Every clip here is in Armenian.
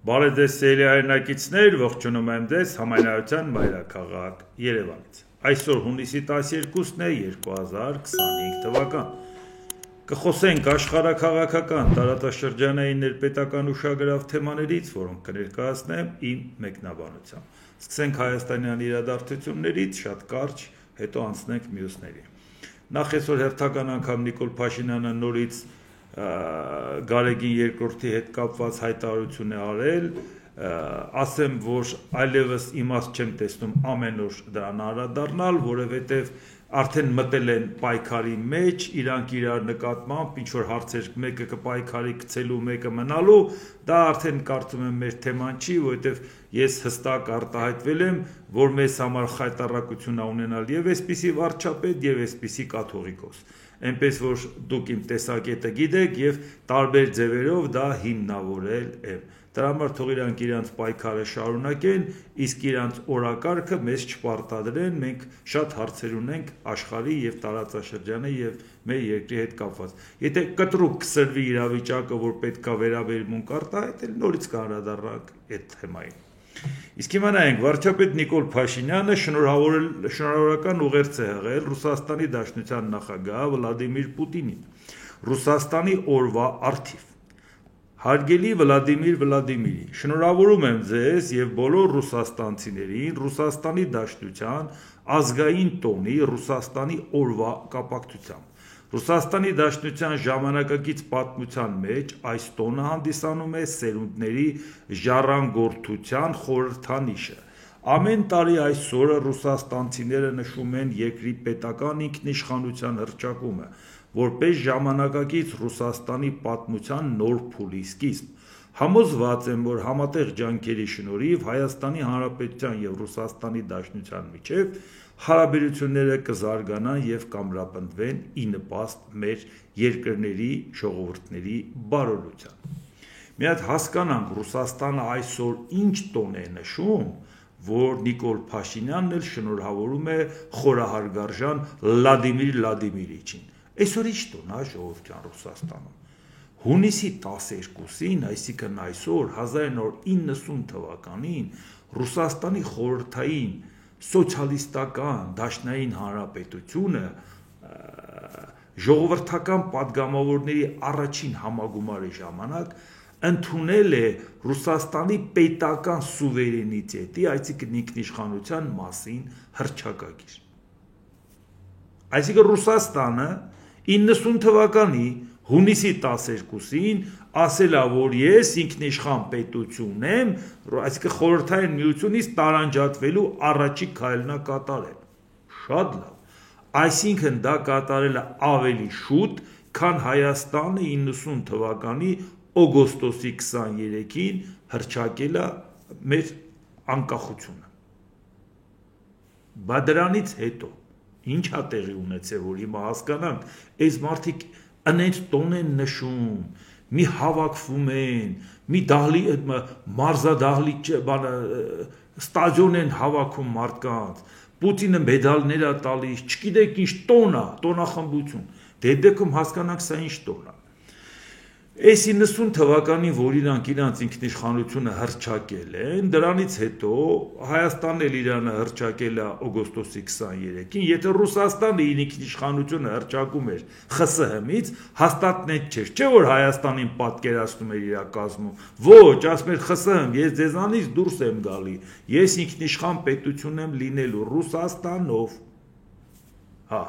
Բարեձեզ սիրելի հայրենակիցներ, ողջունում եմ ձեզ Համայնայության մայրաքաղաք Երևանից։ Այսօր հունիսի 12-ն է 2025 թվական։ Կխոսենք աշխարհաքաղաքական տարածաշրջանային ներպետական ուշագրավ թեմաներից, որոնք կներկայացնեմ իմ մեկնաբանությամբ։ Սկսենք հայաստանյան իրադարձություններից, շատ կարճ, հետո անցնենք մյուսներին։ Նախ այսօր հերթական անգամ Նիկոլ Փաշինյանը նորից Գարեգին երկրորդի հետ կապված հայտարարություն է արել, ասեմ, որ այլևս իմաստ չեմ տեսնում ամեն օր դրան անդրադառնալ, որովհետև արդեն մտել են պայքարի մեջ, իրանք իրար նկատմամբ ինչ-որ հարցեր մեկը կպայքարի գցելու, մեկը մնալու, դա արդեն կարծում եմ մեր թեման չի, որովհետև ես հստակ արտահայտվել եմ, որ մեզ համար խայտառակություն ունենալ եւ այսպիսի վարչապետ եւ այսպիսի կաթողիկոս, այնպես որ դուք իմ տեսակետը գիտեք եւ տարբեր ձևերով դա հիմնավորել եմ։ Դրա համար թող իրանք իրանց պայքարը շարունակեն, իսկ իրանց օրակարգը մեզ չպարտադրեն, մենք շատ հարցեր ունենք աշխարհի եւ տարածաշրջանի եւ մեր երկրի հետ կապված։ Եթե կտրուկ կսրվի իրավիճակը, որ պետքա վերաբերմունք արտահայտել, նորից կանդրադառնանք այդ թեմային։ Իսկ հիմա նայենք, վարչապետ Նիկոլ Փաշինյանը շնորհավորական ուղերձ է հղել Ռուսաստանի Դաշնության նախագահ Վլադիմիր Պուտինին, Ռուսաստանի օրվա առթիվ։ Հարգելի Վլադիմիր Վլադիմիրի, շնորհավորում եմ ձեզ եւ բոլոր ռուսաստանցիներին Ռուսաստանի Դաշնության ազգային տոնի Ռուսաստանի օրվա կապակցությամբ։ Ռուսաստանի Դաշնության ժամանակակից պատմության մեջ այս տոնը հանդիսանում է սերունդների ժառանգորդության խորհրդանիշը։ Ամեն տարի այս օրը ռուսաստանցիները նշում են երկրի պետական ինքնիշխանության հռչակումը, որպես ժամանակակից Ռուսաստանի պատմության նոր փուլի սկիզբ։ Համոզված եմ, որ համատեղ ջանքերի շնորհիվ Հայաստանի Հանրապետության եւ Ռուսաստանի Դաշնության միջև հարաբերությունները կզարգանան եւ կամրապնդվեն ի նպաստ մեր երկրների ժողովուրդների բարօրության։ Մի հատ հասկանանք Ռուսաստանը այսօր ինչ տոն է նշում, որ Նիկոլ Փաշինյանն էլ շնորհավորում է խորահարգարժան Վլադիմիր Վլադիմիրիչին։ Այսօր ինչ տոն է ժողովրդյան Ռուսաստանում։ Հունիսի 12-ին, այսինքն այսօր 1990 թվականին Ռուսաստանի խորհրդային սոցիալիստական դաշնային հանրապետությունը ժողովրդական падգամավորների առաջին համագումարի ժամանակ ընդունել է Ռուսաստանի պետական սուվերենիտետի, այսինքն ինքնիշխանության մասին հռչակագիր։ Այսինքն Ռուսաստանը 90 թվականի հունիսի 12-ին ասել է, որ ես ինքնիշխան պետություն եմ, այսինքն խորհրդային միությունից տարանջատվելու առաջի քայլն է կատարել։ Շատ լավ։ Այսինքն դա կատարել է ավելի շուտ, քան Հայաստանը 90 թվականի օգոստոսի 23-ին հռչակել է մեր անկախությունը։ Բայց դրանից հետո ինչ է տեղի ունեցել, որ հիմա հասկանանք, այս մարդիկ անենց տոն են նշում, մի հավաքվում են, մի մարզադահլիճ ստադիոն են հավաքում մարդկանց, Պուտինը մեդալներ է տալիս, չգիտեք ինչ տոն է, տոնախմբություն։ Դե դեպքում հասկանանք սա ինչ տոն է։ Այս 90 թվականին, որ իրանք իրանց ինքնիշխանությունը հռչակել են, դրանից հետո Հայաստանն էլ իրանը հռչակել է օգոստոսի 23-ին, եթե Ռուսաստանը իր ինքնիշխանությունը հռչակում էր ԽՍՀՄ-ից, հաստատnet չէր, չէ՞ որ Հայաստանին պատկերացնում էր իր կազմում։ Ոչ, ասում էր ԽՍՀՄ, ես ձեզանից դուրս եմ գալի, ես ինքնիշխան պետություն եմ լինելու Ռուսաստանով։ Հա։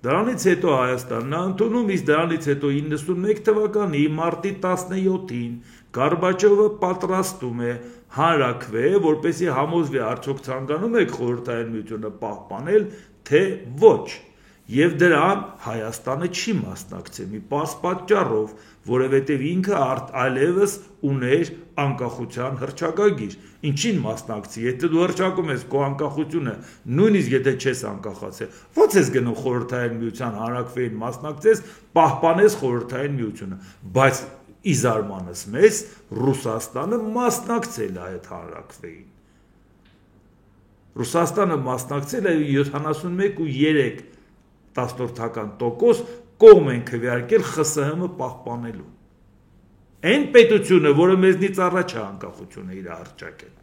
Դրանից հետո Հայաստանն ընդունում, իսկ դրանից հետո 91 թվականի մարտի 17-ին Գորբաչովը պատրաստում է հանրաքվե, որպեսզի համոզվի արդյոք ցանկանում եք խորհրդային միությունը պահպանել, թե ոչ։ Եվ դրան Հայաստանը չի մասնակցել մի պարզ պատճառով, որովհետև ինքը այլևս ուներ անկախության հռչակագիր։ Ինչին մասնակցի, եթե դու հռչակում ես քո անկախությունը, նույնիսկ եթե չես անկախացել, ո՞նց ես գնում խորհրդային միության հանրաքվեին մասնակցես, պահպանես խորհրդային միությունը, բայց ի զարմանս մեզ Ռուսաստանը մասնակցել է այդ հանրաքվեին։ Ռուսաստանը մասնակցել է 71.3% կողմ են քվեարկել ԽՍՀՄ պահպանելու։ Այն պետությունը, որը մեզնից առաջ է անկախությունը իր հռչակել։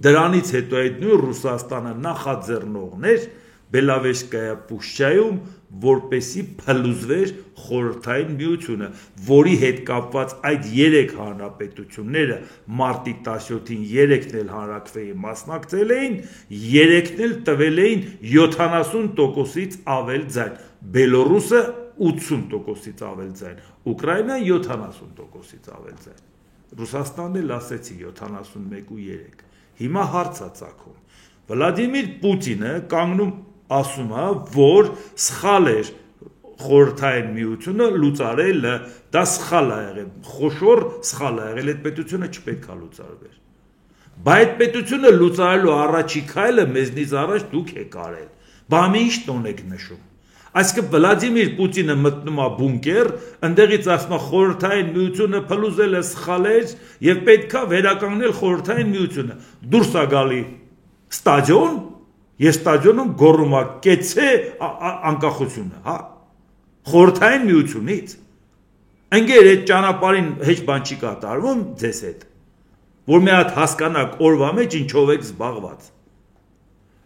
Դրանից հետո այդ նույն Ռուսաստանը նախաձեռնողներ Բելավեժկայա Պուշչայում, որպեսի փլուզվեր խորհրդային միությունը, որի հետ կապված այդ 3 հանրապետությունները մարտի 17-ին 3-ն էլ հանրաքվեի մասնակցել էին, 3-ն էլ տվել էին 70%-ից ավել ձայն, Բելոռուսը 80%-ից ավել ձայն, Ուկրաինան 70%-ից ավել ձայն, Ռուսաստանն էլ ասեցի 71.3, հիմա հարց է ծագում, Վլադիմիր Պուտինը կանգնում ասում է, որ սխալ էր խորհրդային միությունը լուծարելը, դա սխալ է եղել, խոշոր սխալ է եղել, այդ պետությունը չպետք է լուծարվեր։ Բայց այդ պետությունը լուծարելու առաջի քայլը մեզնից առաջ դուք եք արել։ Բա ինչ տոն եք նշում։ Այսինքն Վլադիմիր Պուտինը մտնում է բունկեր, ընդեղից ասում է խորհրդային միությունը փլուզելը սխալ էր եւ պետքա վերականգնել խորհրդային միությունը։ Դուրս է գալի ստադիոն, եւ ստադիոնում գոռում է կեցե անկախությունը, հա։ Խորհրդային միությունից։ Ընկեր այդ ճանապարհին հեչ բան չի կատարվում ձեզ հետ։ Որ մի հատ հասկանաք օրվա մեջ ինչով եք զբաղված։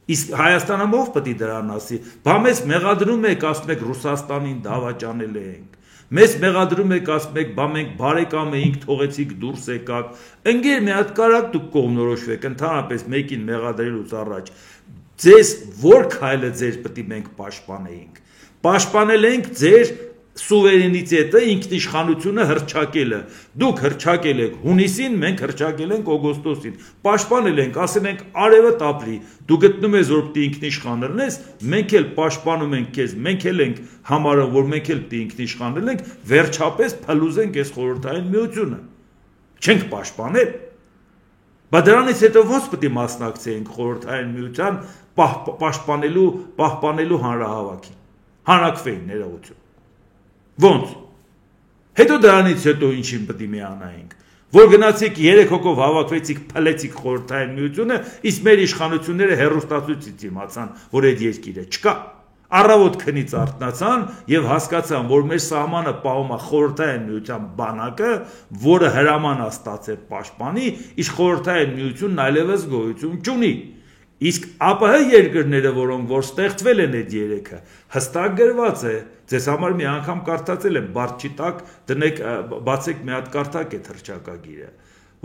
Իսկ Հայաստանը ով պետք է դրան ասի, բա մեզ մեղադրում եք, ասում եք Ռուսաստանին դավաճանել ենք։ Մեզ մեղադրում եք, ասում եք, բա մենք բարեկամ էինք, թողեցիք դուրս եկաք։ Ընկեր մի հատ կարակ դուք կողմնորոշվեք, ընդհանրապես մեկին մեղադրելուց առաջ։ Ձեզ որ քայլը ձեր պետք է մենք պաշտպանեինք։ Պաշտպանել ենք ձեր սուվերենիտետը, ինքնիշխանությունը հռչակելը։ Դուք հռչակել եք հունիսին, մենք հռչակել ենք օգոստոսին։ Պաշտպանել ենք, ասել ենք արևը տապրի։ Դու գտնում ես, որ պետք է ինքնիշխան լինես, մենք էլ պաշտպանում ենք քեզ, մենք էլ ենք համարում, որ մենք էլ պետք է ինքնիշխան լինենք, վերջապես փլուզենք այս խորհրդային միությունը։ Չենք պաշտպանել։ Բայց դրանից հետո ո՞նց պետք է մասնակցեինք խորհրդային միության պահպանելու հանրահավաքին։ Հանրաքվեին ներողություն։ Ոնց։ Հետո դրանից հետո ինչին պետք է միանայինք, որ գնացիք 3 հոգով հավաքվեցիք, փլեցիք խորհրդային միությունը, իսկ մեր իշխանությունները հերոստացույցից իմացան, որ այդ երկիրը չկա։ Առավոտ քնից արթնացան եւ հասկացան, որ մեր սահմանը պահում է խորհրդային միության բանակը, որը հրաման է ստացել պաշտպանի, իսկ խորհրդային միությունն այլևս գոյություն չունի։ Իսկ ԱՊՀ երկրները, որոնք որ ստեղծվել են այդ 3-ը, հստակ գրված է, ձեզ համար մի անգամ կարդացել եմ, բարդ չի տակ, դնեք, բացեք մի հատ կարդակ այդ հռչակագիրը,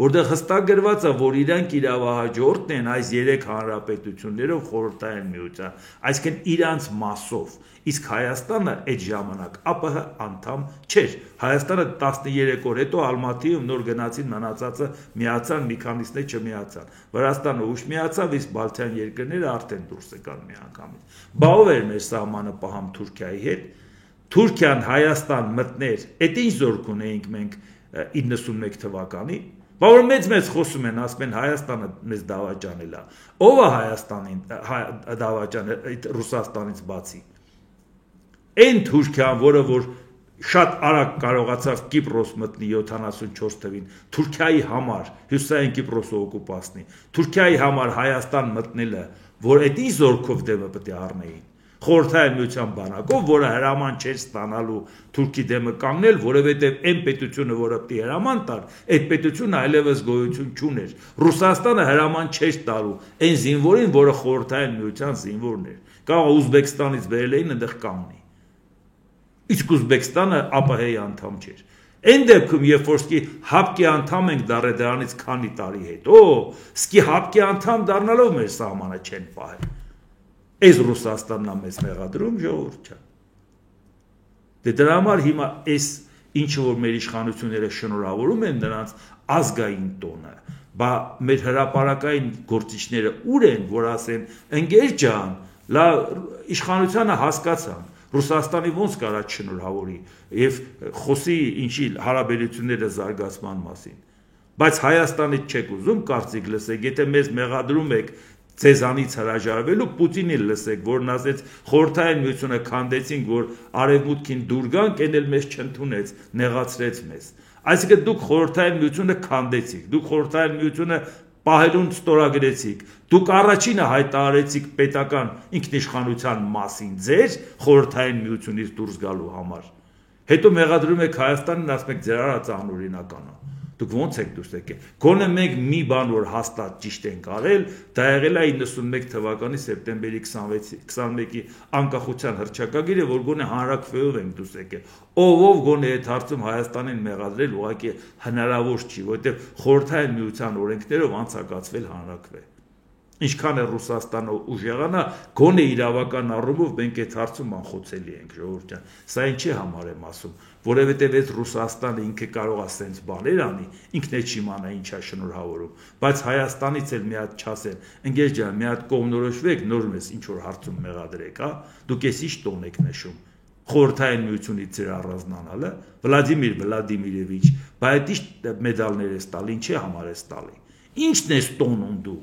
որտեղ հստակ գրված է, որ իրանք իրավահաջորդն են այս 3 հանրապետություններով խորհրդային միության, այսինքն իրանց մասով, իսկ Հայաստանը այդ ժամանակ ԱՊՀ անդամ չէր, Հայաստանը 13 օր հետո Ալմատիում նոր գնացին, մնացածը միացան, մի քանիսն է չմիացան, Վրաստանը ուշ միացավ, իսկ Բալթյան երկրները արդեն դուրս եկան միանգամից։ Բա ով էր մեր սահմանը պահում Թուրքիայի հետ։ Թուրքիան Հայաստան մտներ, այդ ինչ զորք ունեինք մենք 91 թվականին, բա որ մեծ խոսում են, ասում են Հայաստանը մեզ դավաճանել է։ Ով է Հայաստանին դավաճանել Ռուսաստանից բացի։ Այն Թուրքիան, որը որ շատ արագ կարողացավ Կիպրոս մտնի 74 թվին, Թուրքիայի համար, Հյուսիսային Կիպրոսը օկուպացնի, Թուրքիայի համար Հայաստան մտնելը, որ այդ ինչ զորքով դեմը պետք է առնեին։ Խորհրդային միության բանակով, որը հրաման չէր ստանալու Թուրքի դեմը կանգնել, որովհետև այն պետությունը, որը պետք է հրաման տար, այդ պետությունը այլևս գոյություն չուներ։ Ռուսաստանը հրաման չէր տալու այն զինվորին, որը խորհրդային միության զինվորն էր։ Կարող Ուզբեկստանից բերել էին այնտեղ կանգնի։ Իսկ Ուզբեկստանը ԱՊՀ-ի անդամ չէր։ Այն դեպքում, երբ որ սկի ՀԱՊԿ-ի անդամ ենք դառել դրանից քանի տարի հետո, սկի ՀԱՊԿ-ի անդամ դառնալով մեր սահմանը չեն պահել։ Այս Ռուսաստանն է մեզ մեղադրում, ժողովուրդ չէ։ Դե դրա համար հիմա այս ինչը որ մեր իշխանությունները շնորհավորում են նրանց ազգային տոնը, բա մեր հրապարակային գործիչները ուր են, որ ասեն, ընկեր ջան, լավ իշխանությանը հասկացան, Ռուսաստանի ոնց կարա շնորհավորի եւ խոսի ինչի հարաբերությունները զարգացման մասին։ Բայց Հայաստանից չեք ուզում կարծիք լսեք, եթե մեզ մեղադրում եք Ձեզանից հրաժարվելու Պուտինին լսեք, որն ասեց խորհրդային միությունը քանդեցինք, որ արևմուտքին դուր գանք, այն էլ մեզ չընդունեց, նեղացրեց մեզ։ Այսինքն դուք խորհրդային միությունը քանդեցիք, դուք խորհրդային միությունը պահելուն ստորագրեցիք, դուք առաջինը հայտարարեցիք պետական ինքնիշխանության մասին ձեր խորհրդային միությունից դուրս գալու համար։ Հետո մեղադրում եք Հայաստանին, ասում եք ձեր արածը անօրինական է։ Դուք ո՞նց եք դուս եկել։ Գոնե մենք մի բան որ հաստատ ճիշտ ենք արել, դա եղել է 91 թվականի սեպտեմբերի 21-ի անկախության հռչակագիրը, որ գոնե հանրաքվեով ենք դուս եկել։ Ով գոնե այդ հարցում Հայաստանին մեղադրել ուղղակի հնարավոր չի, որովհետև խորհրդային միության օրենքներով անցկացվել հանրաքվե։ Ինչքան է Ռուսաստանը ուժեղանա, գոնե իրավական առումով մենք այդ հարցում անխոցելի ենք, ժողովուրդ ջան։ Սա ինչի համար եմ ասում, որովհետև այդ Ռուսաստանը ինքը կարող է սենց բաներ անի, ինքն է չիմանա ինչ է շնորհավորում, բայց Հայաստանից էլ մի հատ չասեն, ընկեր ջան, մի հատ կողմնորոշվեք, նոր մեզ ինչ որ հարցում մեղադրեք, հա, դուք էս ինչ տոն եք նշում։ Խորհրդային միությունից ձեր առանձնանալը, Վլադիմիր Վլադիմիրովիչ, բայց ինչ մեդալներ ես տալի, ինչի համար ես տալի։ Ինչն ես տոնում դու։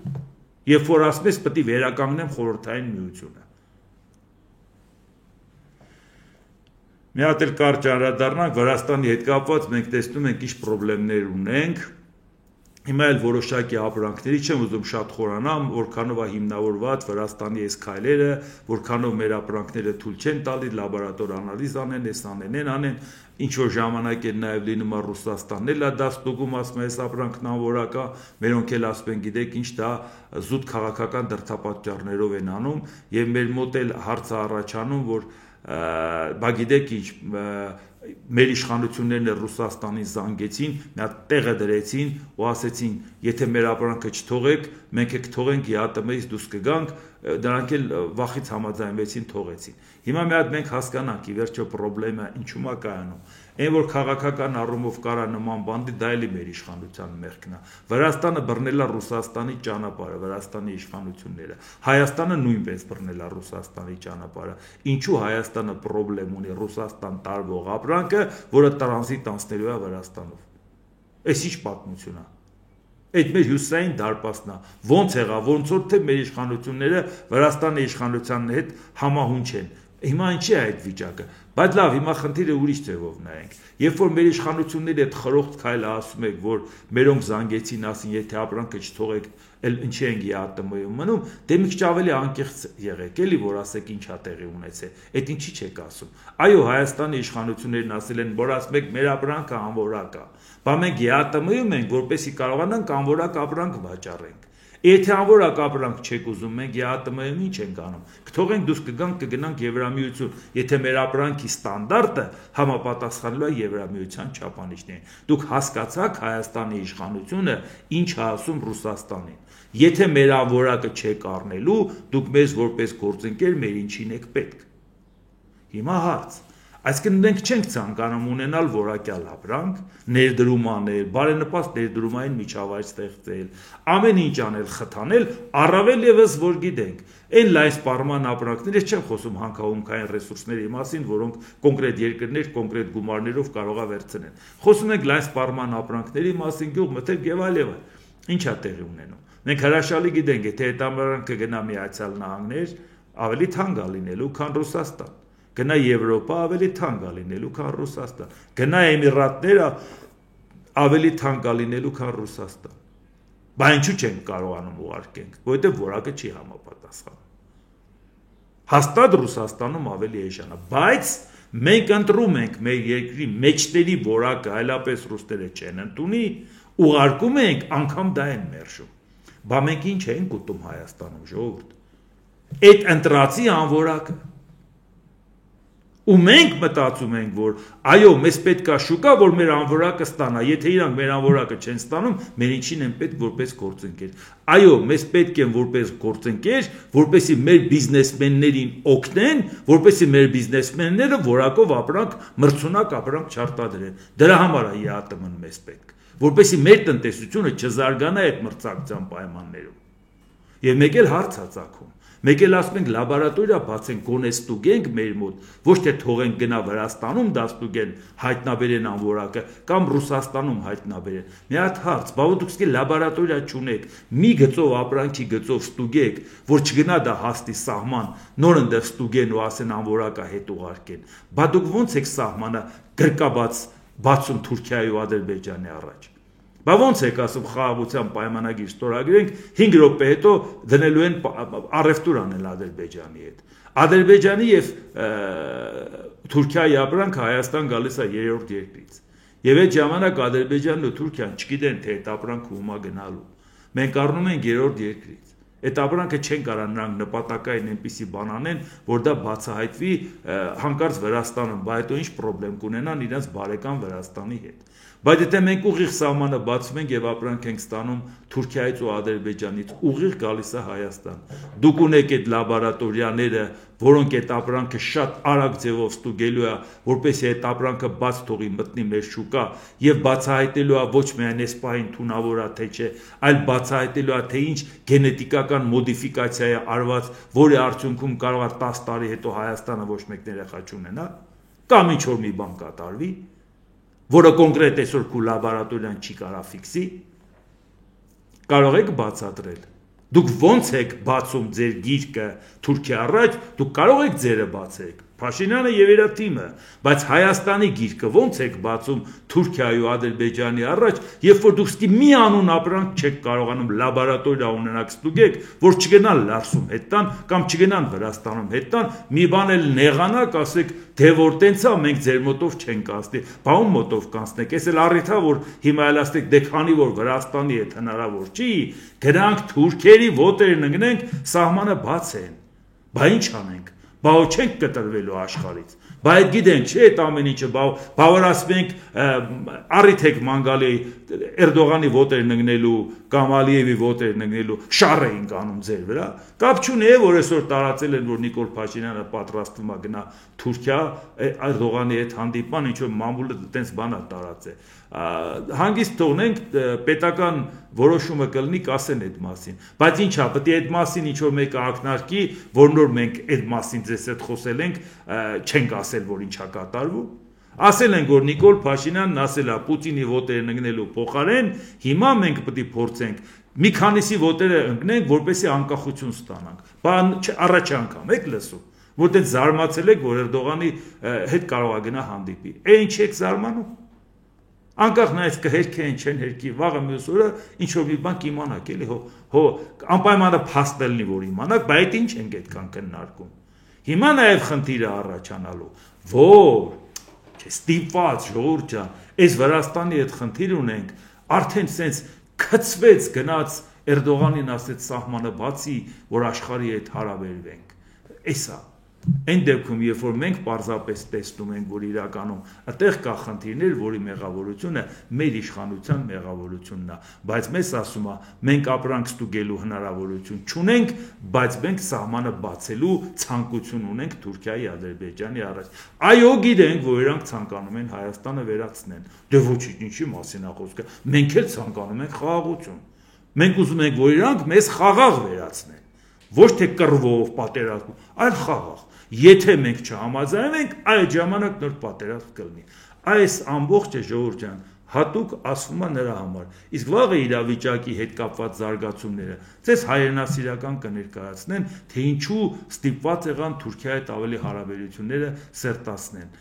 Երբ որ ասում ես պետք է վերականգնեմ խորհրդային միությունը։ Մի հատ էլ կարճ անդրադառնանք Վրաստանի հետ կապված, մենք տեսնում ենք ինչ խնդիրներ ունենք։ Հիմա էլ որոշակի ապրանքների չեմ ուզում շատ խորանամ, որքանով է հիմնավորված Վրաստանի այս քայլերը, որքանով մեր ապրանքները թույլ չեն տալի լաբորատոր անալիզ անեն, այս անեն, ինչ որ ժամանակ է նաև լինում է Ռուսաստանն էլ է դա ստուգում, ասում է այս ապրանքն անորակ է, մերոնք էլ ասում են գիտեք ինչ դա զուտ քաղաքական դրդապատճառներով են անում եւ մեր մոտ էլ հարցը առաջանում, որ բա գիտեք ինչ մեր իշխանություններն Ռուսաստանին զանգեցին, մի հատ տեղը դրեցին ու ասեցին, եթե մեր ապրանքը չթողեք, մենք եք թողենք ԵԱՏՄ-ից դուրս կգանք, դրանք էլ վախից համաձայնվեցին, թողեցին։ Հիմա մի հատ մենք հասկանանք, ի վերջո խնդրեմը ինչու՞ է կայանում։ Այն որ քաղաքական առումով կարա նման բանդի, դա էլի մեր իշխանության մեղքն է։ Վրաստանը բռնել է Ռուսաստանի ճանապարհը, Վրաստանի իշխանությունները։ Հայաստանը նույնպես բռնել է Ռուսաստանի ճանապարհը։ Ինչու Հայաստանը խնդրեմ ունի Ռուսաստան տարվող ապրանքը, որը տրանզիտ անցնելու է Վրաստանով։ Էս ինչ պատմություն է։ Այդ մեր հյուսային դարպասն է։ Ոնց եղավ, ոնց որ թե մեր իշխանությունները Վրաստանի իշխանության հետ համահունչ են։ Հիմա ինչի է այդ վիճակը։ Բայց լավ, հիմա խնդիրը ուրիշ ձևով նայենք։ Երբ որ մեր իշխանությունները այդ խրոխտ քայլը ասում եք, որ մերոնք զանգեցին, ասին, եթե ապրանքը չթողեք, էլ ինչի ենք ԵԱՏՄ-ում մնում, դե մի քիչ ավելի անկեղծ եղեք, էլի որ ասեք ինչ է տեղի ունեցել։ Այդ ինչի չեք ասում։ Այո, Հայաստանի իշխանություններն ասել են, որ ասում եք մեր ապրանքը անորակ է։ Բա մենք ԵԱՏՄ-ում ենք, որպեսզի կարողանանք անորակ ապրանք վաճառենք։ Եթե անորակ ապրանք չեք ուզում, մենք ԵԱՏՄ-ում ինչ ենք անում։ Կթողենք դուս կգանք Եվրամիություն, եթե մեր ապրանքի ստանդարտը համապատասխանելու է Եվրամիության չափանիշներին։ Դուք հասկացաք Հայաստանի իշխանությունը ինչ է ասում Ռուսաստանին։ Եթե մեր անորակը չեք առնելու, դուք մեզ որպես գործընկեր մեր ինչին եք պետք։ Հիմա հարց։ Այսինքն մենք չենք ցանկանում ունենալ որակյալ ապրանք, ներդրում անել, բարենպաստ ներդրումային միջավայր ստեղծել, ամեն ինչ անել, խթանել, առավել եւս որ գիտենք, այն լայն սպառման ապրանքներ, ես չեմ խոսում հանքահումքային ռեսուրսների մասին, որոնք կոնկրետ երկրներ կոնկրետ գումարներով կարող է վերցնեն։ Խոսում ենք լայն սպառման ապրանքների մասին, գյուղ մթերք եւ այլն։ Ինչ է տեղի ունենում։ Մենք հրաշալի գիտենք, եթե այդ ապրանքը գնա Միացյալ Նահանգներ, ավելի թանկ է լինելու, քան Ռուսաստան։ Գնա Եվրոպա ավելի թանկ է լինելու, քան Ռուսաստան։ Գնա Էմիրատները ավելի թանկ է լինելու, քան Ռուսաստան։ Բայց ինչու չենք կարողանում ուղարկենք, որովհետև որակը չի համապատասխանում։ Հաստատ Ռուսաստանում ավելի էժան է, բայց մենք ընտրում ենք մեր երկրի մեջտերի որակը, այլապես ռուսները չեն ընդունի, ուղարկում ենք, անգամ դա են մերժում։ Բա մենք ինչ ենք ուտում Հայաստանում, ժողովուրդ։ Այդ ընտրացի անորակը։ Ու մենք մտածում ենք, որ այո, մեզ պետք է շուկա, որ մեր անորակը ստանա, եթե իրանք մեր անորակը չեն ստանում, մեր ինչին են պետք որպես գործընկեր։ Այո, մեզ պետք են որպես գործընկեր, որպեսզի մեր բիզնեսմեններին օգնեն, որպեսզի մեր բիզնեսմենները որակով ապրանք, մրցունակ ապրանք չարտադրեն։ Դրա համար է ԵԱՏՄ-ն մեզ պետք, որպեսզի մեր տնտեսությունը չզարգանա այդ մրցակցության պայմաններում։ Եվ մեկ էլ հարց է ծագում։ Մեկ էլ ասում ենք լաբորատորիա բացենք, գոնե ստուգենք մեր մոտ, ոչ թե թողենք գնա Վրաստանում դա ստուգեն, հայտնաբերեն անորակը, կամ Ռուսաստանում հայտնաբերեն։ Մի հատ հարց, բա դուք սկի լաբորատորիա չունեք, մի գծով ապրանքի գծով ստուգեք, որ չգնա դա հաստի սահման, նոր այնտեղ ստուգեն ու ասեն անորակա հետ ուղարկեն։ Բա դուք ո՞նց եք սահմանը գրկաբաց բացում Թուրքիայի ու Ադրբեջանի առաջ։ Բա ոնց եք ասում խաղաղության պայմանագիր ստորագրենք 5 րոպե հետո դնելու են առևտուր անել Ադրբեջանի հետ։ Ադրբեջանի եւ Թուրքիայի ապրանքը Հայաստան գալիս է 3-րդ երկրից։ Եվ այդ ժամանակ Ադրբեջանն ու Թուրքիան չգիտեն թե այդ ապրանքը ումա գնալու։ Մենք առնում ենք 3-րդ երկրից։ Այդ ապրանքը չեն կարող նրանք նպատակային այնպիսի բան անեն, որ դա բացահայտվի հանկարծ Վրաստանում, բայց հետո ինչ խնդրեմ կունենան իրենց բարեկամ Վրաստանի հետ։ Բայց եթե մենք ուղիղ սահմանը բացում ենք եւ ապրանք ենք ստանում Թուրքիայից ու Ադրբեջանից, ուղիղ գալիս է Հայաստան։ Դուք ունեք այդ լաբորատորիաները, որոնք այդ ապրանքը շատ արագ ձևով ստուգելու է, որպեսզի այդ ապրանքը բաց թողի մտնի մեր շուկա եւ բացահայտելու է ոչ միայն այս պահին թունավոր է թե չէ, այլ բացահայտելու է թե ինչ գենետիկական մոդիֆիկացիա է արված, որի արդյունքում կարող է 10 տարի հետո Հայաստանը ոչ մեկ երեխա չունենա, կամ ինչ որ մի բան կատարվի, որը կոնկրետ այսօր քու լաբորատորիան չի կարող ֆիքսի, կարող եք բացատրել։ Դուք ոնց եք բացում ձեր գիրկը Թուրքիա առաջ, դուք կարող եք ձերը բացեք, Փաշինյանը եւ իր թիմը, բայց Հայաստանի գիրկը ոնց եք բացում Թուրքիայի ու Ադրբեջանի առաջ, երբ որ դուք ստի մի անուն ապրանք չեք կարողանում լաբորատորիա ունենաք ստուգեք, որ չգնան Լարսում հետ տան կամ չգնան Վրաստանում հետ տան, մի բան էլ նեղանակ ասեք, թե որ տենց է, մենք ձեր մոտով չենք կանցնի, բա ում մոտով կանցնեք, ես էլ առիթ է, որ հիմա էլ ասեք, դե քանի որ Վրաստանի հետ հնարավոր չի, գնանք թուրքերի ոտերն ընկնենք, սահմանը բաց են, բա ինչ անենք, բա չենք կտրվելու աշխարհից, բա այդ գիտենք, չէ, այդ ամեն ինչը, բա որ ասում ենք առիթ եք մանգալի Էրդողանի ոտերն ընկնելու կամ Ալիևի ոտերն ընկնելու շառ էինք անում ձեր վրա, կապ չունի, որ այսօր տարածել են, որ Նիկոլ Փաշինյանը պատրաստվում է գնա Թուրքիա Էրդողանի հետ հանդիպման, ինչ որ մամուլը տենց բան է տարածել։ Հանգիստ թողնենք պետական որոշումը կլինի կասեն այդ մասին, բայց ինչա, պետք է այդ մասին ինչ որ մեկը ակնարկի, որ նոր մենք այդ մասին ձեզ հետ խոսել ենք, չենք ասել, որ ինչա կատարվում։ Ասել ենք, որ Նիկոլ Փաշինյանն ասել է Պուտինի ոտերն ընկնելու փոխարեն, հիմա մենք պետք է փորձենք մի քանիսի ոտերը ընկնենք, որպեսզի անկախություն ստանանք։ Բան առաջ անգամ եք լսում, որտեղ զարմացել եք, որ Էրդողանի հետ կարող է գնա հանդիպի։ Ինչ եք զարմանում։ Անկախ նայած կհերքեն, չեն հերքի, վաղը մյուս օրը ինչ որ մի բան կիմանաք, էլի հո անպայմանը փաստ լինի, որ իմանաք, բայց ինչ ենք այդքան քննարկում։ Հիմա նաև խնդիրը առաջանալու, որ ստիպված ժողովուրդ ջան, այս Վրաստանի հետ խնդիր ունենք, արդեն սենց քծվեց գնաց Էրդողանին ասեց սահմանը բացի, որ աշխարհի հետ հարաբերվենք։ Էսա Այն դեպքում, երբ որ մենք պարզապես տեսնում ենք, որ իրականում այդտեղ կա խնդիրներ, որի մեղավորությունը մեր իշխանության մեղավորությունն է, բայց մեզ ասում է, մենք ապրանք ստուգելու հնարավորություն չունենք, բայց մենք սահմանը բացելու ցանկություն ունենք Թուրքիայի, Ադրբեջանի առաջ։ Այո, գիտենք, որ իրանք ցանկանում են Հայաստանը վերացնեն։ Դե ոչինչ, ինչի մասին է խոսքը։ Մենք էլ ցանկանում ենք խաղաղություն։ Մենք ուզում ենք, որ իրանք մեզ խաղաղ վերացնեն։ Ոչ թե կռվով, պատերազմով, այլ խաղաղ։ Եթե մենք չհամաձայնենք, այդ ժամանակ նոր պատերազմ կլինի։ Այս ամբողջը ժողովուրդ ջան, հատուկ ասվում է նրա համար։ Իսկ վաղը իրավիճակի հետ կապված զարգացումները ցես հայրենասիրական կներկայացնեն, թե ինչու ստիպված եղան Թուրքիայի հետ ավելի հարաբերությունները սերտացնեն։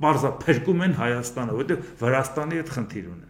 Բարձա փրկում են Հայաստանը, որտեղ Վրաստանի հետ խնդիր ունեն։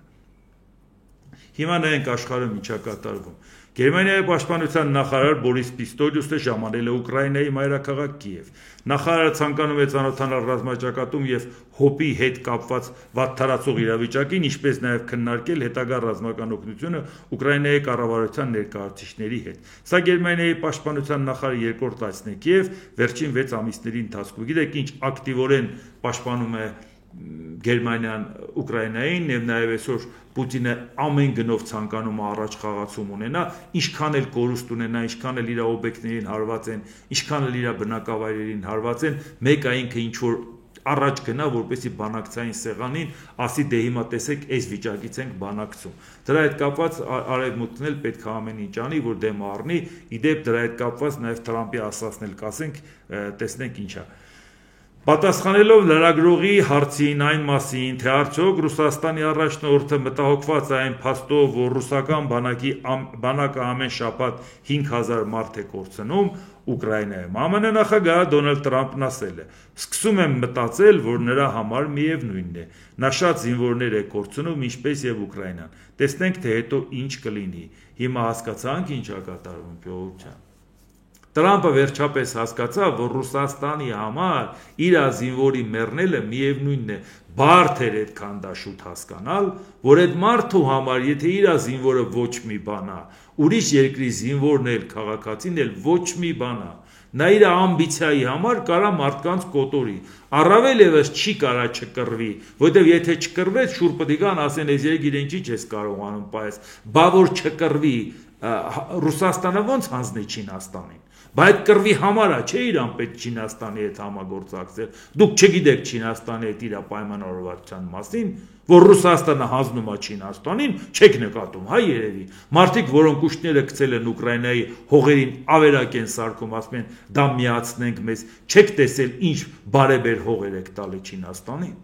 Հիմա նայենք աշխարհում ինչա կատարվում։ Գերմանիայի պաշտպանության նախարար Բորիս Պիստոլիուսը ժամանել է Ուկրաինայի մայրաքաղաք Կիև։ Նախարարը ցանկանում է ծանոթանալ ռազմաճակատում եւ ՀՕՊ-ի հետ կապված վատթարացող իրավիճակին, ինչպես նաեւ քննարկել հետագա ռազմական օգնությունը Ուկրաինայի կառավարության ներկայացուցիչների հետ։ Սա Գերմանիայի պաշտպանության նախարարի երկրորդ այցն է Կիև վերջին 6 ամիսների ընթացքում։ Գիտեք, ինչ ակտիվորեն պաշտպանում է Գերմանիան Ուկրաինային եւ նաեւ այսօր Պուտինը ամեն գնով ցանկանում է առաջ խաղացում ունենա, ինչքան էլ կորուստ ունենա, ինչքան էլ իր օբյեկտներին հարված են, ինչքան էլ իր բնակավայրերին հարված են, մեկը ինքը ինչ որ առաջ գնա, որպեսզի բանակցային սեղանին ասի դե հիմա տեսեք, այս վիճակից ենք բանակցում։ Դրա հետ կապված արևմուտքն էլ պետք է ամեն ինչ անի, որ դեմ առնի, իդեպ դրա հետ կապված նաեւ Թրամփի ասածն էլ կասենք, տեսնենք ինչա։ Պատասխանելով լրագրողի հարցին այն մասին, թե արդյոք Ռուսաստանի առաջնորդը մտահոգված է այն փաստով, որ ռուսական բանակը ամեն շաբաթ 5000 մարդ է կորցնում Ուկրաինայում, ԱՄՆ նախագահ Դոնալդ Տրամփն ասել է. «Սկսում եմ մտածել, որ նրա համար միևնույնն է, նա շատ զինվորներ է կորցնում, ինչպես եւ Ուկրաինան, տեսնենք թե հետո ինչ կլինի, հիմա հասկացանք ինչ է կատարվում ժողովուրդ»։ Տրամփը վերջապես հասկացավ, որ Ռուսաստանի համար իր զինվորի մեռնելը միևնույնն է, բարդ էր այդքան դա շուտ հասկանալ, որ այդ մարդու համար, եթե իր զինվորը ոչ մի բան է, ուրիշ երկրի զինվորն էլ քաղաքացին էլ ոչ մի բան է, նա իր ամբիցիայի համար կարա մարդկանց կոտորի, առավել եւս չի կարա չկռվի, որտեւ եթե չկռվեց, շուր պետք է գան ասեն, այս երգիրը ինչի՞ չես կարողանում պայես, բա որ չկռվի, Ռուսաստանը ոնց հանձնի Չինաստանին։ Բայց այդ կռվի համար է, չէ՞ իրան պետք Չինաստանի հետ համագործակցել։ Դուք չգիտեք Չինաստանի հետ իր պայմանավորվածության մասին, որ Ռուսաստանը հանձնում է Չինաստանին, չեք նկատում, հա երևի։ Մարդիկ, որոնք ուշները գցել են Ուկրաինայի հողերին ավերակ են սարքում, ասում են դա միացնենք մեզ, չեք տեսել ինչ բարեբեր հողեր եք տալի Չինաստանին։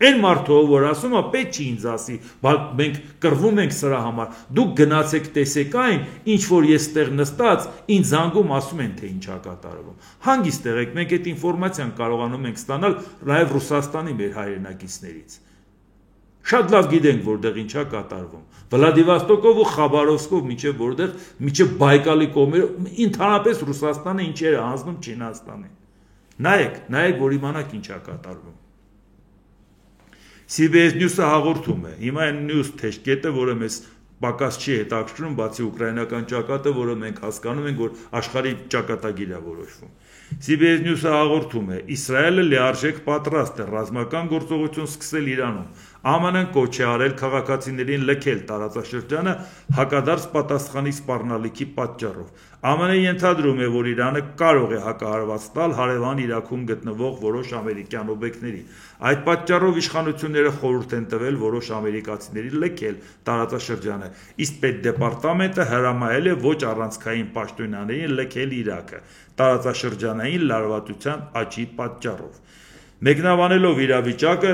Այն մարդը, որ ասում է, պետք չի ինձ ասի, բայց մենք կռվում ենք սրա համար, դուք գնացեք տեսեք այն, ինչ որ ես ստեղ նստած, ինձ զանգում ասում են, թե ինչա կատարվում։ Հանգիստ եղեք, մենք այդ ինֆորմացիան կարողանում ենք ստանալ նաև Ռուսաստանի մեր հայրենակիցներից։ Շատ լավ գիտենք, որտեղ ինչա կատարվում։ Վլադիվոստոկով ու Խաբարովսկով մինչև Բայկալի կողմերը ընդհանրապես Ռուսաստանը ինչեր է հանձնում Չինաստանին։ Նայեք, որ իմանաք ինչա կատարվում։ CBS News-ը հաղորդում է, հիմա այն news թեժկետը, որը մեզ պակաս չի հետաքրքրում, բացի ուկրաինական ճակատը, որը մենք հասկանում ենք, որ աշխարհի ճակատագիր է որոշվում։ CBS News-ը հաղորդում է. Իսրայելը լիարժեք պատրաստ է ռազմական գործողություն սկսել Իրանում։ ԱՄՆ-ն կոչ է արել քաղաքացիներին լքել տարածաշրջանը հակադարձ պատասխանի սպառնալիքի պատճառով։ ԱՄՆ-ը ենթադրում է, որ Իրանը կարող է հակահարված տալ հարևան Իրաքում գտնվող որոշ ամերիկյան օբյեկտների։ Այդ պատճառով իշխանությունները խորհուրդ են տվել որոշ ամերիկացիների լքել տարածաշրջանը, իսկ պետդեպարտամենտը հրամայել է ոչ առանցքային պաշտոնյաներին լքել Իրաքը տարածաշրջանային լարվածության աճի պատճառով։ Մեկնաբանելով իրավիճակը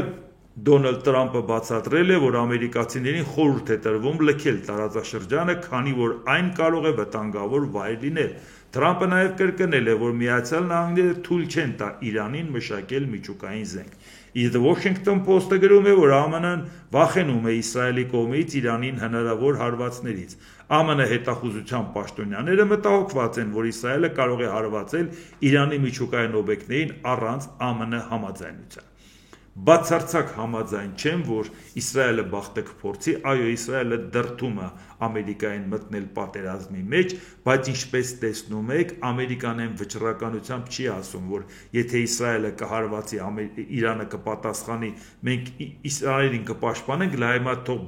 Դոնալդ Տրամփը բացատրել է, որ ամերիկացիներին խորհուրդ է տրվում լքել տարածաշրջանը, քանի որ այն կարող է վտանգավոր վայր լինել։ Տրամփը նաև կրկնել է, որ Միացյալ Նահանգները թույլ չեն տա Իրանին մշակել միջուկային զենք։ The Washington Post-ը գրում է, որ ԱՄՆ-ն վախենում է Իսրայելի կողմից Իրանին հնարավոր հարվածներից։ ԱՄՆ հետախուզության պաշտոնյաները մտահոգված են, որ Իսրայելը կարող է հարվածել Իրանի միջուկային օբյեկտներին առանց ԱՄՆ համաձայնության։ Բացարձակ համաձայն չեմ, որ Իսրայելը բախտը կփորձի, այո, Իսրայելը դրդում է Ամերիկային մտնել պատերազմի մեջ, բայց ինչպես տեսնում եք, Ամերիկան այն վճռականությամբ չի ասում, որ եթե Իսրայելը կհարվածի, Իրանը կպատասխանի, մենք Իսրայելին կպաշտպանենք, լայմա թող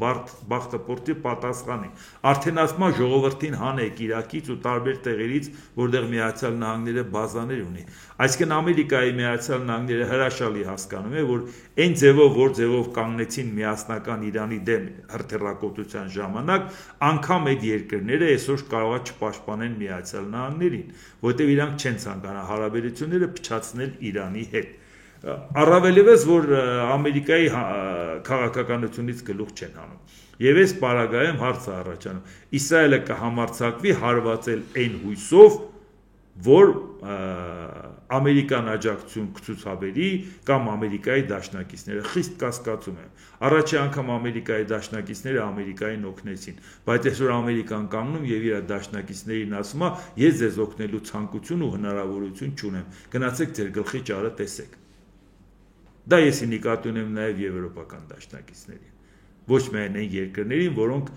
բախտը փորձի պատասխանի։ Արդեն ասում է ժողովրդին հանեք Իրաքից ու տարբեր տեղերից, որտեղ Միացյալ Նահանգները բազաներ ունի։ Այսինքն Ամերիկայի Միացյալ Նահանգները հրաշալի հասկանում է, որ այն ձևով, որ ձևով կանգնեցին միասնական Իրանի դեմ հրթիռակոծության ժամանակ, անգամ այդ երկրները այսօր կարող է չպաշտպանեն Միացյալ Նահանգներին, որտեղ իրանք չեն ցանկանա հարաբերությունները փչացնել Իրանի հետ։ Առավելևս, որ Ամերիկայի քաղաքականությունից գլուխ չեն հանում։ Եվ այս պարագայում հարցը առաջանում. Իսրայելը կհամարձակվի հարվածել այն հույսով, որ Ամերիկան աջակցություն կցուցաբերի կամ Ամերիկայի դաշնակիցները խիստ կասկածում եմ։ Առաջի անգամ Ամերիկայի դաշնակիցները Ամերիկային օգնեցին, բայց այսօր Ամերիկան կանգնում եւ իր դաշնակիցներին ասում է, ես ձեզ օգնելու ցանկություն ու հնարավորություն չունեմ։ Գնացեք ձեր գլխի ճարը տեսեք։ Դա ես նկատի ունեմ նաեւ եվրոպական դաշնակիցներին, ոչ միայն այն երկրներին, որոնք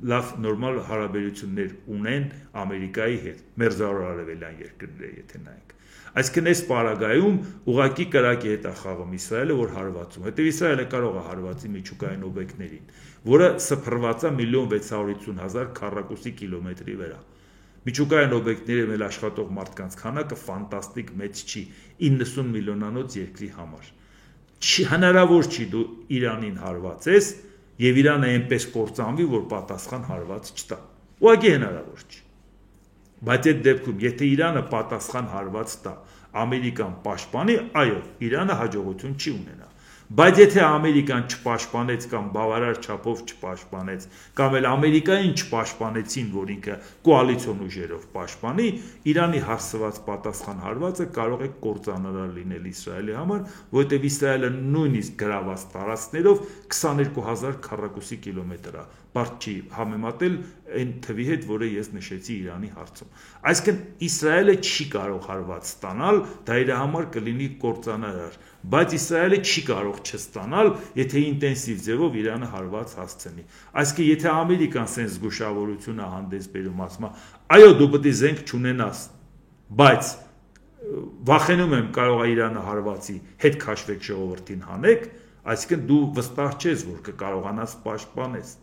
լավ նորմալ հարաբերություններ ունեն Ամերիկայի հետ, մերձավոր արևելյան երկրները, եթե նայենք։ Այսինքն այս պարագայում ուղղակի կրակի հետ է խաղում Իսրայելը, որ հարվածում։ Հետո Իսրայելը կարող է հարվածի միջուկային օբյեկտներին, որը սփռված է 1.650.000 քառակուսի կիլոմետրի վրա։ Միջուկային օբյեկտների մել աշխատող մարդկանց քանակը ֆանտաստիկ մեծ չի 90 միլիոնանոց երկրի համար։ Հնարավոր չի դու Իրանին հարվածես եւ Իրանը այնպես կործանվի, որ պատասխան հարված չտա։ Ուղղակի հնարավոր չի։ Բայց այդ դեպքում, եթե Իրանը պատասխան հարված տա, Ամերիկան պաշտպանի, այո, Իրանը հաջողություն չի ունենա։ Բայց եթե Ամերիկան չպաշտպանեց կամ բավարար չափով չպաշտպանեց, կամ էլ Ամերիկային չպաշտպանեցին, որ ինքը կոալիցիոն ուժերով պաշտպանի, Իրանի հասցված պատասխան հարվածը կարող է կործանարար լինել Իսրայելի համար, որովհետև Իսրայելը նույնիսկ գրաված տարածքներով 22,000 քառակուսի կիլոմետր է, բարդ չի համեմատել այն թվի հետ, որը ես նշեցի Իրանի հարցում։ Այսինքն Իսրայելը չի կարող հարված ստանալ, դա իր համար կլինի կործանարար, բայց Իսրայելը չի կարող չստանալ, եթե ինտենսիվ ձևով Իրանը հարված հասցնի։ Այսինքն եթե Ամերիկան սենց զգուշավորություն է հանդես բերում, ասում է, այո, դու պետք է զենք չունենաս, բայց վախենում եմ կարող է Իրանը հարվածի, հետ քաշվեք ժողովրդին հանեք, այսինքն դու վստահ չես, որ կկարողանաս պաշտպանես,